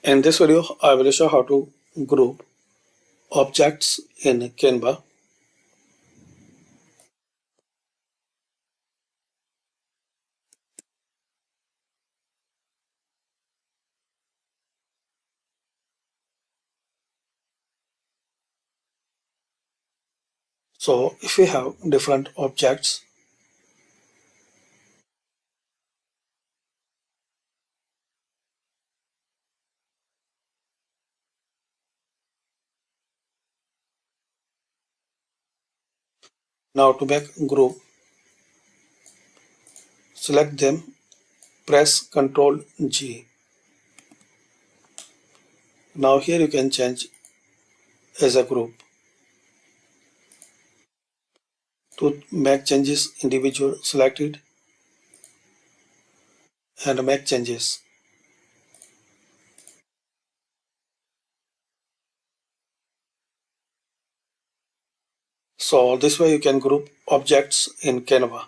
In this video, I will show how to group objects in Canva. So if we have different objects, now to make group, select them, press Ctrl G. Now here you can change as a group. To make changes individual, select it and make changes. So this way you can group objects in Canva.